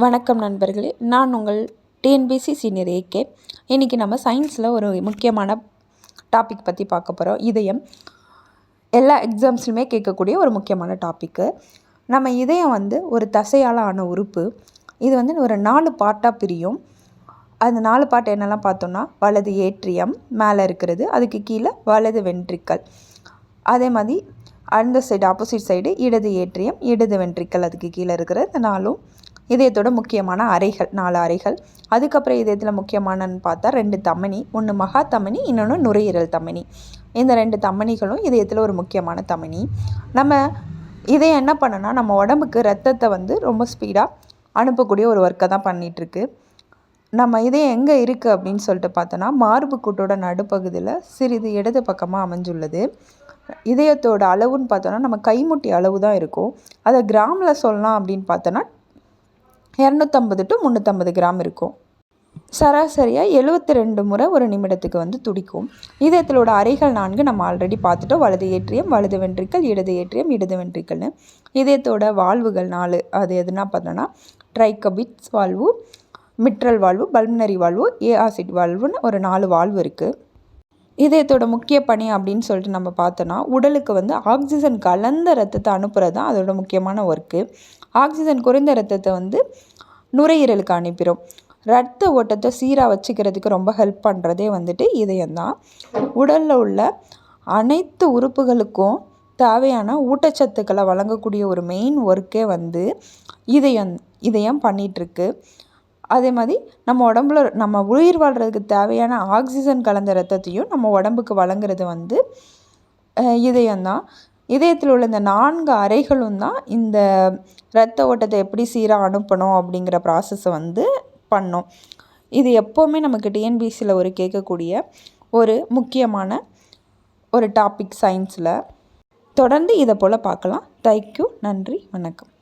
வணக்கம் நண்பர்களே, நான் உங்கள் டிஎன்பிஎஸ்சி சீனியர் ஏகே. இன்றைக்கி நம்ம சயின்ஸில் ஒரு முக்கியமான டாபிக் பற்றி பார்க்க போகிறோம். இதயம் எல்லா எக்ஸாம்ஸ்லையுமே கேட்கக்கூடிய ஒரு முக்கியமான டாப்பிக்கு. நம்ம இதயம் ஒரு தசையால் ஆன உறுப்பு. இது ஒரு 4 பார்ட்டாக பிரியும். அந்த 4 பார்ட் என்னெல்லாம் பார்த்தோன்னா, வலது ஏட்ரியம் மேலே இருக்கிறது, அதுக்கு கீழே வலது வென்ட்ரிக்கல், அதே மாதிரி அந்த சைடு ஆப்போசிட் சைடு இடது ஏட்ரியம், இடது வென்ட்ரிக்கல், அதுக்கு கீழே இருக்கிற இந்த 4ம் இதயத்தோட முக்கியமான அறைகள், 4 அறைகள். அதுக்கப்புறம் இதயத்தில் முக்கியமானன்னு பார்த்தா 2 தமனி, ஒன்று மகா தமனி, இன்னொன்று நுரையீரல் தமனி. இந்த 2 தமனிகளும் இதயத்தில் ஒரு முக்கியமான தமனி. நம்ம இதயம் என்ன பண்ணோன்னா, நம்ம உடம்புக்கு ரத்தத்தை ரொம்ப ஸ்பீடாக அனுப்பக்கூடிய ஒரு ஒர்க்கை தான் பண்ணிகிட்ருக்கு. நம்ம இதயம் எங்கே இருக்குது அப்படின்னு சொல்லிட்டு பார்த்தோன்னா, மார்பு கூட்டோட நடுப்பகுதியில் சிறிது இடது பக்கமாக அமைஞ்சுள்ளது. இதயத்தோட அளவுன்னு பார்த்தோன்னா, நம்ம கைமுட்டி அளவு தான் இருக்கும். அதை கிராமில் சொல்லலாம் அப்படின்னு பார்த்தோன்னா 250 to 350 கிராம் இருக்கும். சராசரியாக 72 முறை ஒரு நிமிடத்துக்கு துடிக்கும். இதயத்திலோட அறைகள் 4 நம்ம ஆல்ரெடி பார்த்துட்டோம். வலது ஏட்ரியம், வலது வென்ட்ரிக்கல், இடது ஏட்ரியம், இடது வென்ட்ரிக்கல்னு. இதயத்தோட வால்வுகள் 4. அது எதுனா பார்த்தோன்னா, tricuspid valve, mitral valve, pulmonary valve, ஏஆசிட் வால்வுன்னு ஒரு 4 வால்வு இருக்குது. இதயத்தோட முக்கிய பணி அப்படின்னு சொல்லிட்டு நம்ம பார்த்தோன்னா, உடலுக்கு ஆக்சிஜன் கலந்த ரத்தத்தை அனுப்புகிறது தான் அதோட முக்கியமான ஒர்க்கு. ஆக்சிஜன் குறைந்த ரத்தத்தை நுரையீரலுக்கு அனுப்பிடும். ரத்த ஓட்டத்தை சீராக வச்சுக்கிறதுக்கு ரொம்ப ஹெல்ப் பண்ணுறதே இதயம்தான். உடலில் உள்ள அனைத்து உறுப்புகளுக்கும் தேவையான ஊட்டச்சத்துக்களை வழங்கக்கூடிய ஒரு மெயின் ஒர்க்கே இதயம் பண்ணிகிட்ருக்கு. அதே மாதிரி நம்ம உடம்புல நம்ம உயிர் வாழ்கிறதுக்கு தேவையான ஆக்சிஜன் கலந்த ரத்தத்தையும் நம்ம உடம்புக்கு வழங்குறது இதயம்தான். இதயத்தில் உள்ள இந்த 4 அறைகளும் தான் இந்த இரத்த ஓட்டத்தை எப்படி சீராக அனுப்பணும் அப்படிங்கிற ப்ராசஸை பண்ணும். இது எப்போவுமே நமக்கு டிஎன்பிஎஸ்சியில் கேட்கக்கூடிய ஒரு முக்கியமான ஒரு டாபிக் சயின்ஸில். தொடர்ந்து இதை போல் பார்க்கலாம். தேங்க்யூ. நன்றி. வணக்கம்.